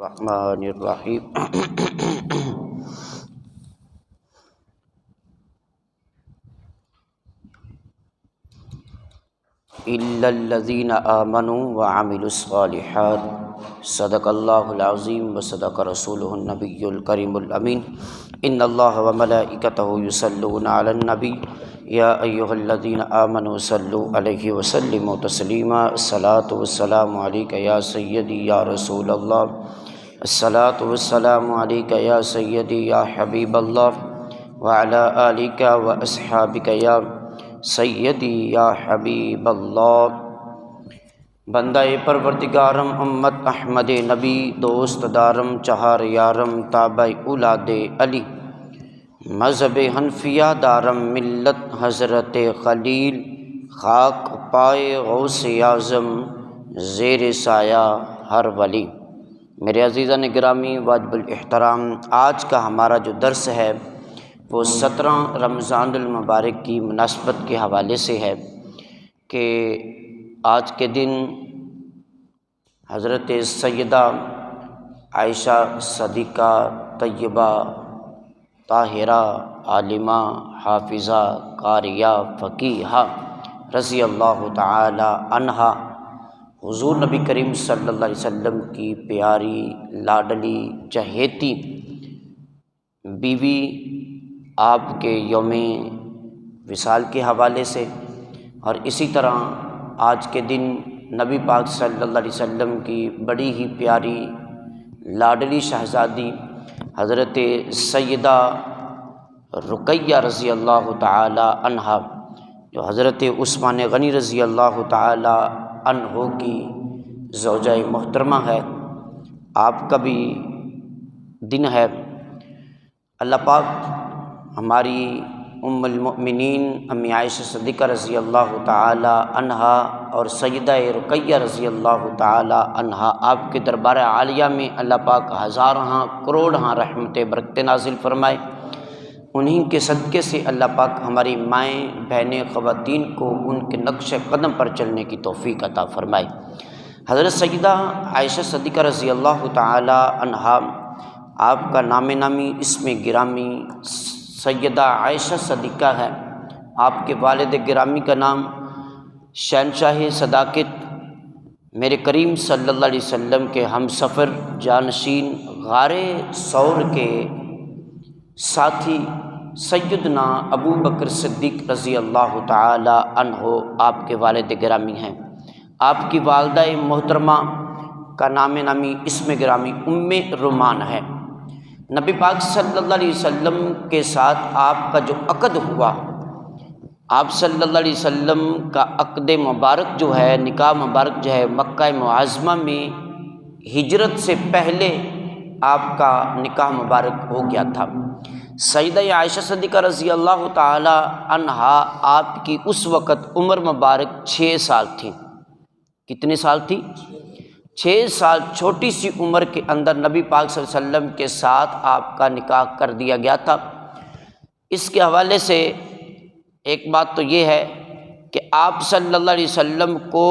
الرحمن الرحیم الا الذین آمنوا وعملوا الصالحات صدق اللہ العظیم وصدق رسولہ النبی الکریم الامین ان اللہ وملائکتہ یصلون علی النبی یا ایھا الذین آمنوا صلوا علیہ وسلموا تسلیما الصلاۃ والسلام علیک یا سیدی یا رسول اللہ الصلاۃ والسلام علیک یا سیدی یا حبیب اللہ وعلی آلک واصحابک یا سیدی یا حبیب اللہ۔ بندہ پروردگارم امت احمد نبی دوست دارم چہار یارم تابع اولاد علی مذہب حنفیہ دارم ملت حضرت خلیل خاک پائے غوث اعظم زیر سایہ ہر ولی۔ میرے عزیزان گرامی واجب الاحترام، آج کا ہمارا جو درس ہے وہ 17 رمضان المبارک کی مناسبت کے حوالے سے ہے کہ آج کے دن حضرت سیدہ عائشہ صدیقہ طیبہ طاہرہ عالمہ حافظہ قاریہ فقیہہ رضی اللہ تعالی عنہا حضور نبی کریم صلی اللہ علیہ وسلم کی پیاری لاڈلی چہیتی بیوی آپ کے یوم وصال کے حوالے سے، اور اسی طرح آج کے دن نبی پاک صلی اللہ علیہ وسلم کی بڑی ہی پیاری لاڈلی شہزادی حضرت سیدہ رقیہ رضی اللہ تعالی عنہا جو حضرت عثمان غنی رضی اللہ تعالی عنہ کی زوجہ محترمہ ہے، آپ کا بھی دن ہے۔ اللہ پاک ہماری ام المؤمنین امی عائشہ صدیقہ رضی اللہ تعالی عنہا اور سیدہ رقیہ رضی اللہ تعالی عنہا آپ کے دربار عالیہ میں اللہ پاک ہزارہاں کروڑہاں رحمت برکت نازل فرمائے۔ انہی کے صدقے سے اللہ پاک ہماری مائیں بہنیں خواتین کو ان کے نقش قدم پر چلنے کی توفیق عطا فرمائے۔ حضرت سیدہ عائشہ صدیقہ رضی اللہ تعالی عنہا، آپ کا نام نامی اسم گرامی سیدہ عائشہ صدیقہ ہے۔ آپ کے والد گرامی کا نام شہنشاہ صداقت میرے کریم صلی اللہ علیہ وسلم کے ہم سفر جانشین غار ثور کے ساتھی سیدنا ابو بکر صدیق رضی اللہ تعالی عنہ آپ کے والد گرامی ہیں۔ آپ کی والدہ محترمہ کا نام نامی اسم گرامی ام رومان ہے۔ نبی پاک صلی اللہ علیہ وسلم کے ساتھ آپ کا جو عقد ہوا، آپ صلی اللہ علیہ وسلم کا عقد مبارک جو ہے، نکاح مبارک جو ہے، مکہ معظمہ میں ہجرت سے پہلے آپ کا نکاح مبارک ہو گیا تھا۔ سیدہ عائشہ صدیقہ رضی اللہ تعالی عنہا آپ کی اس وقت عمر مبارک 6 سال تھی۔ کتنے سال تھی؟ 6 سال چھوٹی سی عمر کے اندر نبی پاک صلی اللہ علیہ وسلم کے ساتھ آپ کا نکاح کر دیا گیا تھا۔ اس کے حوالے سے ایک بات تو یہ ہے کہ آپ صلی اللہ علیہ وسلم کو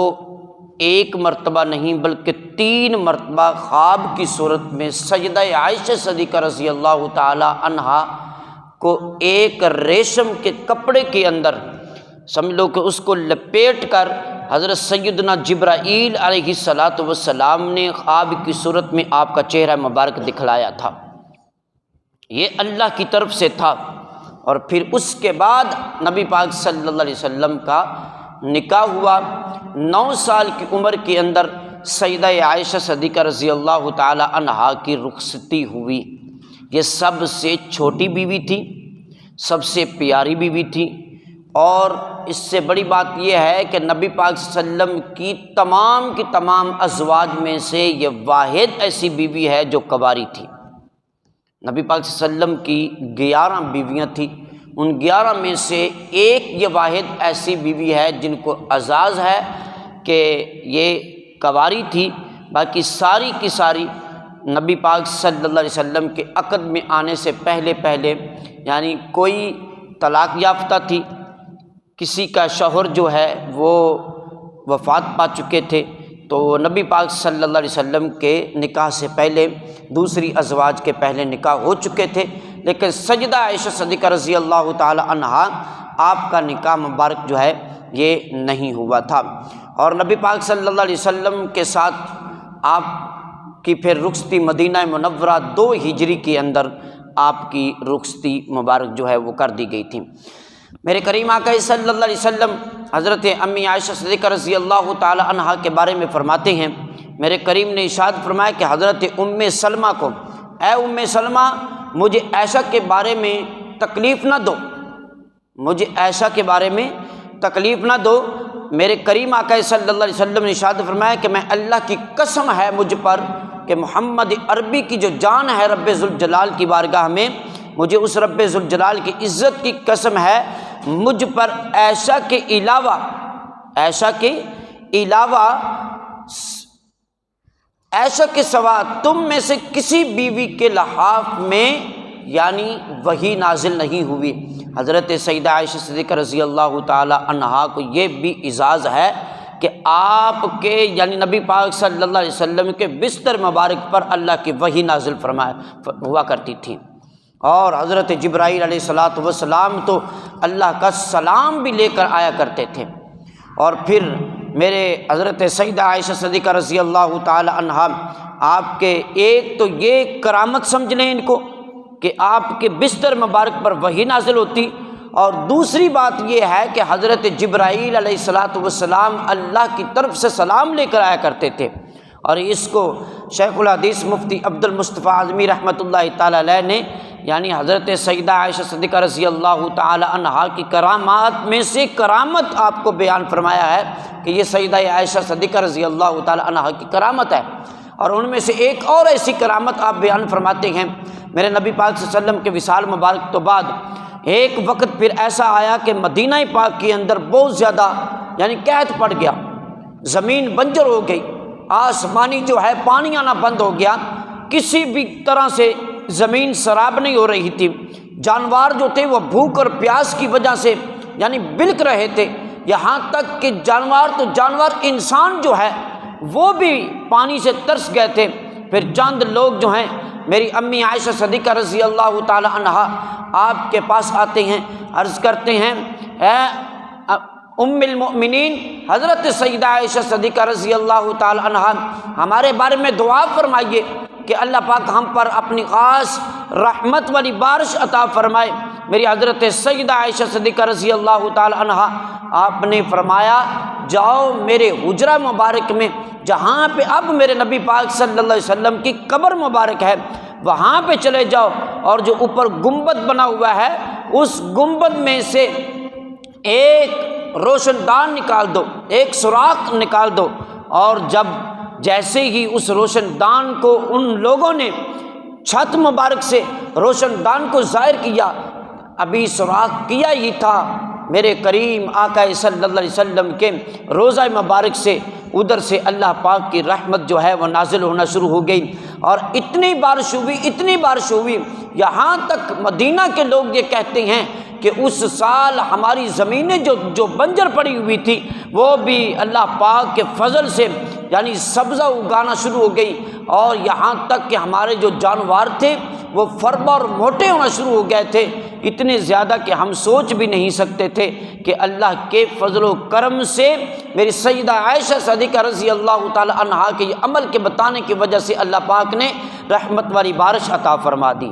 ایک مرتبہ نہیں بلکہ 3 مرتبہ خواب کی صورت میں سیدہ عائشہ صدیقہ رضی اللہ تعالی عنہا کو ایک ریشم کے کپڑے کے اندر سمجھ لو کہ اس کو لپیٹ کر حضرت سیدنا جبرائیل علیہ السلام نے خواب کی صورت میں آپ کا چہرہ مبارک دکھلایا تھا۔ یہ اللہ کی طرف سے تھا، اور پھر اس کے بعد نبی پاک صلی اللہ علیہ وسلم کا نکاح ہوا۔ 9 سال کی عمر کے اندر سیدہ عائشہ صدیقہ رضی اللہ تعالی عنہا کی رخصتی ہوئی۔ یہ سب سے چھوٹی بیوی تھی، سب سے پیاری بیوی تھی، اور اس سے بڑی بات یہ ہے کہ نبی پاک صلی اللہ علیہ وسلم کی تمام ازواج میں سے یہ واحد ایسی بیوی ہے جو کنواری تھی۔ نبی پاک صلی اللہ علیہ وسلم کی 11 بیویاں تھیں، ان 11 میں سے ایک یہ واحد ایسی بیوی ہے جن کو اعزاز ہے کہ یہ کنواری تھی۔ باقی ساری کی ساری نبی پاک صلی اللہ علیہ وسلم کے عقد میں آنے سے پہلے یعنی کوئی طلاق یافتہ تھی، کسی کا شوہر جو ہے وہ وفات پا چکے تھے، تو نبی پاک صلی اللہ علیہ وسلم کے نکاح سے پہلے دوسری ازواج کے پہلے نکاح ہو چکے تھے، لیکن سیدہ عائشہ صدیقہ رضی اللہ تعالی عنہا آپ کا نکاح مبارک جو ہے یہ نہیں ہوا تھا۔ اور نبی پاک صلی اللہ علیہ وسلم کے ساتھ آپ کی پھر رخصتی مدینہ منورہ 2 ہجری کے اندر آپ کی رخصتی مبارک جو ہے وہ کر دی گئی تھی۔ میرے کریم آقا صلی اللہ علیہ وسلم حضرت امی عائشہ صدیقہ رضی اللہ تعالی عنہا کے بارے میں فرماتے ہیں، میرے کریم نے ارشاد فرمایا کہ حضرت ام سلمہ کو، اے ام سلمہ مجھے عائشہ کے بارے میں تکلیف نہ دو، مجھے عائشہ کے بارے میں تکلیف نہ دو۔ میرے کریم آقا صلی اللہ علیہ وسلم نے ارشاد فرمایا کہ میں اللہ کی قسم ہے مجھ پر کہ محمد عربی کی جو جان ہے رب ذوالجلال کی بارگاہ میں، مجھے اس رب ذوالجلال کی عزت کی قسم ہے، مجھ پر عائشہ کے علاوہ عائشہ کے سوا تم میں سے کسی بیوی کے لحاف میں یعنی وحی نازل نہیں ہوئی۔ حضرت سیدہ عائشہ صدیقہ رضی اللہ تعالی عنہا کو یہ بھی اعزاز ہے کہ آپ کے یعنی نبی پاک صلی اللہ علیہ وسلم کے بستر مبارک پر اللہ کی وحی نازل ہوا کرتی تھی، اور حضرت جبرائیل علیہ السلام تو اللہ کا سلام بھی لے کر آیا کرتے تھے۔ اور پھر میرے حضرت سیدہ عائشہ صدیقہ رضی اللہ تعالی عنہا آپ کے ایک تو یہ کرامت سمجھ لیں ان کو کہ آپ کے بستر مبارک پر وحی نازل ہوتی، اور دوسری بات یہ ہے کہ حضرت جبرائیل علیہ السلام اللہ کی طرف سے سلام لے کر آیا کرتے تھے۔ اور اس کو شیخ الحدیث مفتی عبد المصطفیٰ اعظمی رحمۃ اللہ تعالی علیہ نے یعنی حضرت سیدہ عائشہ صدیقہ رضی اللہ تعالی عنہا کی کرامات میں سے کرامت آپ کو بیان فرمایا ہے کہ یہ سیدہ عائشہ صدیقہ رضی اللہ تعالی عنہا کی کرامت ہے۔ اور ان میں سے ایک اور ایسی کرامت آپ بیان فرماتے ہیں، میرے نبی پاک صلی اللہ علیہ وسلم کے وصال مبارک تو بعد ایک وقت پھر ایسا آیا کہ مدینہ پاک کے اندر بہت زیادہ یعنی قحط پڑ گیا، زمین بنجر ہو گئی، آسمانی جو ہے پانی آنا بند ہو گیا، کسی بھی طرح سے زمین سراب نہیں ہو رہی تھی، جانور جو تھے وہ بھوک اور پیاس کی وجہ سے یعنی بلک رہے تھے، یہاں تک کہ جانور انسان جو ہے وہ بھی پانی سے ترس گئے تھے۔ پھر چند لوگ جو ہیں میری امی عائشہ صدیقہ رضی اللہ تعالی عنہا آپ کے پاس آتے ہیں، عرض کرتے ہیں اے ام المؤمنین حضرت سیدہ عائشہ صدیقہ رضی اللہ تعالی عنہا ہمارے بارے میں دعا فرمائیے کہ اللہ پاک ہم پر اپنی خاص رحمت والی بارش عطا فرمائے۔ میری حضرت سیدہ عائشہ صدیقہ رضی اللہ تعالی عنہا آپ نے فرمایا جاؤ میرے حجرہ مبارک میں جہاں پہ اب میرے نبی پاک صلی اللہ علیہ وسلم کی قبر مبارک ہے وہاں پہ چلے جاؤ، اور جو اوپر گنبد بنا ہوا ہے اس گنبد میں سے ایک روشن دان نکال دو، ایک سوراخ نکال دو، اور جیسے ہی اس روشن دان کو ان لوگوں نے چھت مبارک سے روشن دان کو ظاہر کیا، ابھی سوراخ کیا ہی تھا، میرے کریم آقا صلی اللہ علیہ وسلم کے روضہ مبارک سے ادھر سے اللہ پاک کی رحمت جو ہے وہ نازل ہونا شروع ہو گئی، اور اتنی بارش ہوئی یہاں تک مدینہ کے لوگ یہ کہتے ہیں کہ اس سال ہماری زمینیں جو بنجر پڑی ہوئی تھی وہ بھی اللہ پاک کے فضل سے یعنی سبزہ اگانا شروع ہو گئی، اور یہاں تک کہ ہمارے جو جانور تھے وہ فربا اور موٹے ہونا شروع ہو گئے تھے، اتنے زیادہ کہ ہم سوچ بھی نہیں سکتے تھے کہ اللہ کے فضل و کرم سے میری سیدہ عائشہ صدیقہ رضی اللہ تعالی عنہا کے یہ عمل کے بتانے کی وجہ سے اللہ پاک نے رحمت والی بارش عطا فرما دی۔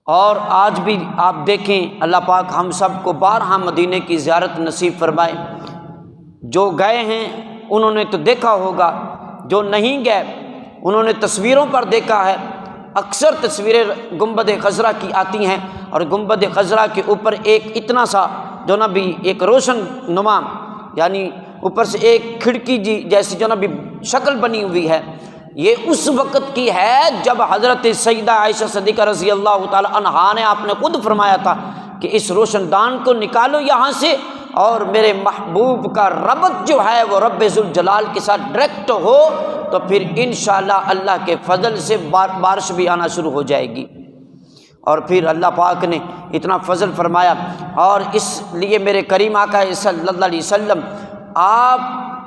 اور آج بھی آپ دیکھیں اللہ پاک ہم سب کو بارہا مدینے کی زیارت نصیب فرمائے۔ جو گئے ہیں انہوں نے تو دیکھا ہوگا، جو نہیں گئے انہوں نے تصویروں پر دیکھا ہے، اکثر تصویریں گنبد خضرا کی آتی ہیں، اور گنبد خضرا کے اوپر ایک اتنا سا جو نا بھی ایک روشن نما یعنی اوپر سے ایک کھڑکی جیسی جو نا بھی شکل بنی ہوئی ہے، یہ اس وقت کی ہے جب حضرت سیدہ عائشہ صدیقہ رضی اللہ تعالی عنہا نے آپ نے خود فرمایا تھا کہ اس روشن دان کو نکالو یہاں سے، اور میرے محبوب کا ربط جو ہے وہ رب ذوالجلال کے ساتھ ڈائریکٹ ہو تو پھر انشاءاللہ اللہ کے فضل سے بارش بھی آنا شروع ہو جائے گی۔ اور پھر اللہ پاک نے اتنا فضل فرمایا، اور اس لیے میرے کریم آقا صلی اللہ علیہ وسلم آپ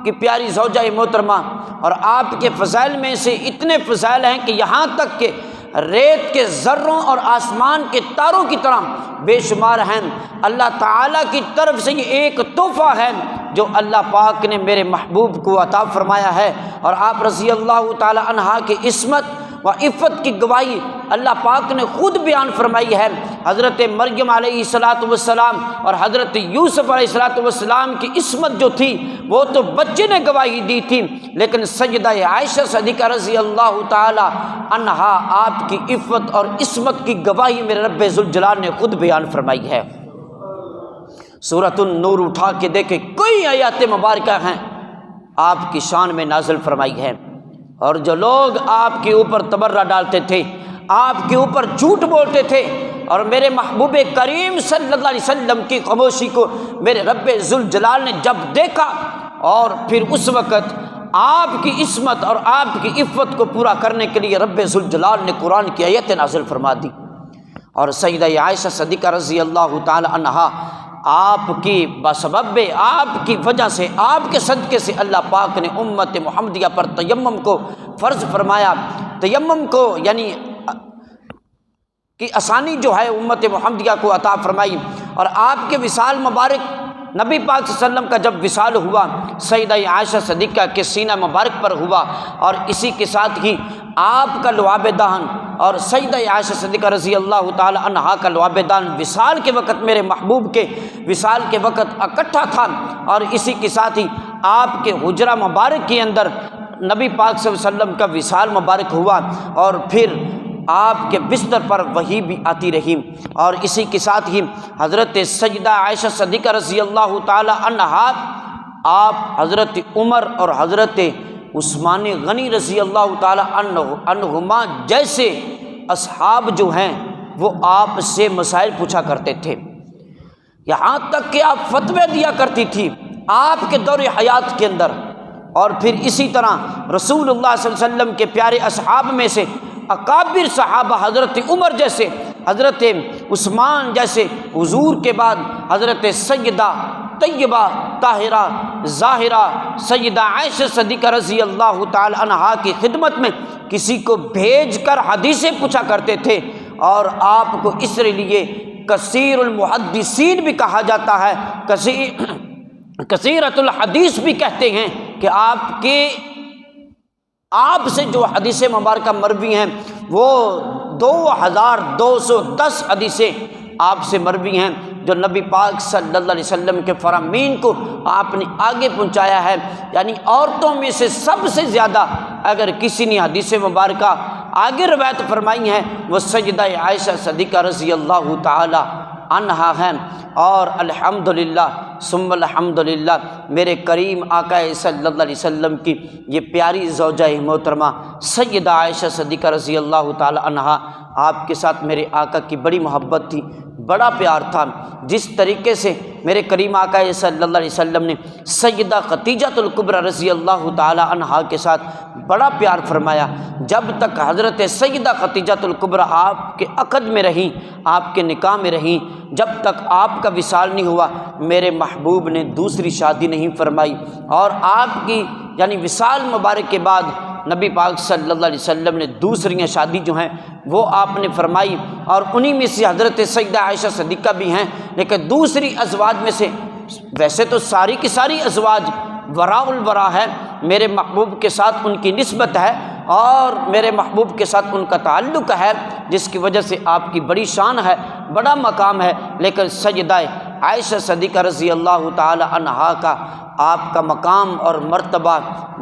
کی پیاری زوجہ محترمہ، اور آپ کے فضائل میں سے اتنے فضائل ہیں کہ یہاں تک کہ ریت کے ذروں اور آسمان کے تاروں کی طرح بے شمار ہیں۔ اللہ تعالیٰ کی طرف سے یہ ایک تحفہ ہے جو اللہ پاک نے میرے محبوب کو عطا فرمایا ہے، اور آپ رضی اللہ تعالی عنہا کی عصمت و عفت کی گواہی اللہ پاک نے خود بیان فرمائی ہے۔ حضرت مریم علیہ السلام اور حضرت یوسف علیہ السلام کی عصمت جو تھی وہ تو بچے نے گواہی دی تھی، لیکن سیدہ عائشہ صدیقہ رضی اللہ تعالی عنہا آپ کی عفت اور عصمت کی گواہی میرے رب ذوالجلال نے خود بیان فرمائی ہے۔ سورۃ النور اٹھا کے دیکھیں، کئی آیات مبارکہ ہیں آپ کی شان میں نازل فرمائی ہے، اور جو لوگ آپ کے اوپر تبرہ ڈالتے تھے، آپ کے اوپر جھوٹ بولتے تھے، اور میرے محبوب کریم صلی اللہ علیہ وسلم کی خاموشی کو میرے رب ذوالجلال نے جب دیکھا، اور پھر اس وقت آپ کی عصمت اور آپ کی عفت کو پورا کرنے کے لیے رب ذوالجلال نے قرآن کی آیت نازل فرما دی، اور سیدہ عائشہ صدیقہ رضی اللہ تعالی عنہا آپ کی بسبب آپ کی وجہ سے، آپ کے صدقے سے اللہ پاک نے امت محمدیہ پر تیمم کو فرض فرمایا۔ تیمم کو یعنی کی آسانی جو ہے امت محمدیہ کو عطا فرمائی، اور آپ کے وصال مبارک نبی پاک صلی اللہ علیہ وسلم کا جب وصال ہوا سیدہ عائشہ صدیقہ کے سینہ مبارک پر ہوا، اور اسی کے ساتھ ہی آپ کا لعاب دہن اور سیدہ عائشہ صدیقہ رضی اللہ تعالی عنہا کا لعاب دہن وصال کے وقت میرے محبوب کے وصال کے وقت اکٹھا تھا، اور اسی کے ساتھ ہی آپ کے حجرہ مبارک کے اندر نبی پاک صلی اللہ علیہ وسلم کا وصال مبارک ہوا، اور پھر آپ کے بستر پر وحی بھی آتی رہی، اور اسی کے ساتھ ہی حضرت سیدہ عائشہ صدیقہ رضی اللہ تعالی عنہا آپ حضرت عمر اور حضرت عثمان غنی رضی اللہ تعالی عنہما جیسے اصحاب جو ہیں وہ آپ سے مسائل پوچھا کرتے تھے، یہاں تک کہ آپ فتوے دیا کرتی تھی آپ کے دور حیات کے اندر۔ اور پھر اسی طرح رسول اللہ صلی اللہ علیہ وسلم کے پیارے اصحاب میں سے اکابر صحابہ حضرت عمر جیسے، حضرت عثمان جیسے، حضور کے بعد حضرت سیدہ طیبہ طاہرہ ظاہرہ سیدہ عائشہ صدیقہ رضی اللہ تعالی عنہا کی خدمت میں کسی کو بھیج کر حدیثیں پوچھا کرتے تھے، اور آپ کو اس لیے کثیر المحدثین بھی کہا جاتا ہے، کثیرۃ الحدیث بھی کہتے ہیں، کہ آپ سے جو حدیث مبارکہ مروی ہیں وہ 2210 حدیثیں آپ سے مروی ہیں، جو نبی پاک صلی اللہ علیہ وسلم کے فرامین کو آپ نے آگے پہنچایا ہے۔ یعنی عورتوں میں سے سب سے زیادہ اگر کسی نے حدیث مبارکہ آگے روایت فرمائی ہیں وہ سیدہ عائشہ صدیقہ رضی اللہ تعالی عنہا ہیں، اور الحمدللہ ثم الحمدللہ میرے کریم آقا صلی اللہ علیہ وسلم کی یہ پیاری زوجہ محترمہ سیدہ عائشہ صدیقہ رضی اللہ تعالی عنہا، آپ کے ساتھ میرے آقا کی بڑی محبت تھی، بڑا پیار تھا۔ جس طریقے سے میرے کریم آقا صلی اللہ علیہ وسلم نے سیدہ خدیجہ الکبریٰ رضی اللہ تعالی عنہا کے ساتھ بڑا پیار فرمایا، جب تک حضرت سیدہ خدیجہ الکبریٰ آپ کے عقد میں رہیں، آپ کے نکاح میں رہیں، جب تک آپ کا وصال نہیں ہوا میرے محبوب نے دوسری شادی نہیں فرمائی، اور آپ کی یعنی وصال مبارک کے بعد نبی پاک صلی اللہ علیہ وسلم نے دوسری شادی جو ہیں وہ آپ نے فرمائی، اور انہی میں سے حضرت سیدہ عائشہ صدیقہ بھی ہیں، لیکن دوسری ازواج میں سے ویسے تو ساری کی ساری ازواج وراء الورا ہے، میرے محبوب کے ساتھ ان کی نسبت ہے اور میرے محبوب کے ساتھ ان کا تعلق ہے، جس کی وجہ سے آپ کی بڑی شان ہے، بڑا مقام ہے، لیکن سیدہ عائشہ صدیقہ رضی اللہ تعالی عنہا کا آپ کا مقام اور مرتبہ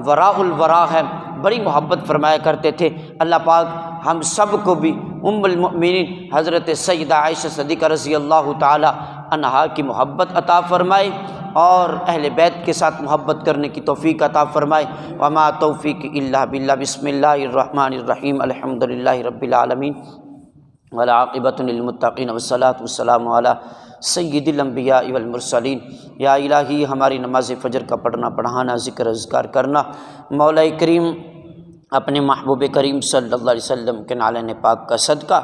وراء الورا ہے، بڑی محبت فرمایا کرتے تھے۔ اللہ پاک ہم سب کو بھی ام المؤمنین حضرت سیدہ عائشہ صدیقہ رضی اللہ تعالی عنہا کی محبت عطا فرمائے، اور اہل بیت کے ساتھ محبت کرنے کی توفیق عطا فرمائے۔ وما توفیق الا باللہ، بسم اللہ الرحمن الرحیم، الحمد للہ رب العالمین، والعاقبۃ للمتقین، والصلاۃ والسلام علی سید الانبیاء والمرسلین۔ یا الہی ہماری نماز فجر کا پڑھنا پڑھانا، ذکر اذکار کرنا، مولا کریم اپنے محبوب کریم صلی اللہ علیہ وسلم کے نالین پاک کا صدقہ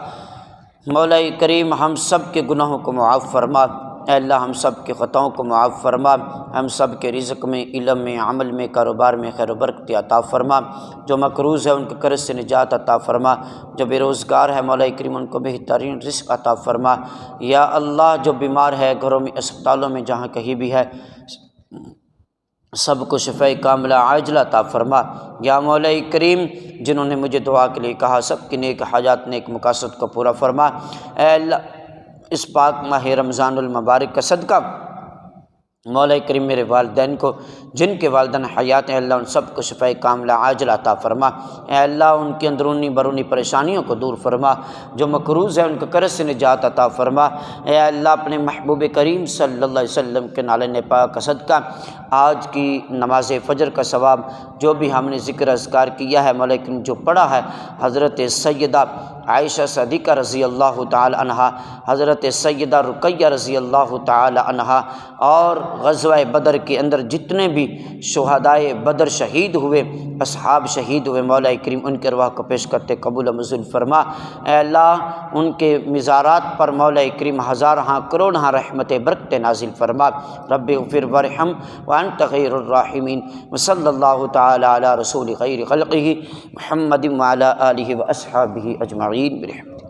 مولا کریم ہم سب کے گناہوں کو معاف فرما۔ اے اللہ ہم سب کے خطاؤں کو معاف فرما، ہم سب کے رزق میں، علم میں، عمل میں، کاروبار میں خیر و برکت عطا فرما، جو مقروض ہے ان کے قرض سے نجات عطا فرما، جو بے روزگار ہے مولا کریم ان کو بہترین رزق عطا فرما، یا اللہ جو بیمار ہے گھروں میں، اسپتالوں میں، جہاں کہیں بھی ہے سب کو شفاء کاملہ عاجلہ عطا فرما، یا مولا کریم جنہوں نے مجھے دعا کے لیے کہا سب کی نیک حاجات نیک مقاصد کو پورا فرما۔ اے اللہ اس پاک ماہ رمضان المبارک کا صدقہ مولا کریم میرے والدین کو جن کے والدین حیات ہیں اللہ ان سب کو شفاء کاملہ عاجلہ عطا فرما، اے اللہ ان کی اندرونی برونی پریشانیوں کو دور فرما، جو مقروض ہے ان کو قرض سے نجات عطا فرما، اے اللہ اپنے محبوب کریم صلی اللہ علیہ وسلم کے نالین پاک کا صدقہ آج کی نماز فجر کا ثواب جو بھی ہم نے ذکر اذکار کیا ہے مولا کریم جو پڑھا ہے حضرت سیدہ عائشہ صدیقہ رضی اللہ تعالی عنہا، حضرت سیدہ رقیہ رضی اللہ تعالی عنہا، اور غزوہ بدر کے اندر جتنے بھی شہدائے بدر شہید ہوئے، اصحاب شہید ہوئے، مولا کریم ان کے ارواح کو پیش کرتے قبول و منظور فرما، اے اللہ ان کے مزارات پر مولا کریم ہزارہاں کروڑہاں رحمت برکت نازل فرما، رب اغفر وارحم وانت خیر الراحمین، وصلی اللہ تعالی علی رسول خیر خلقہ محمد وعلی آلہ واصحابہ اجمعین برحمتک۔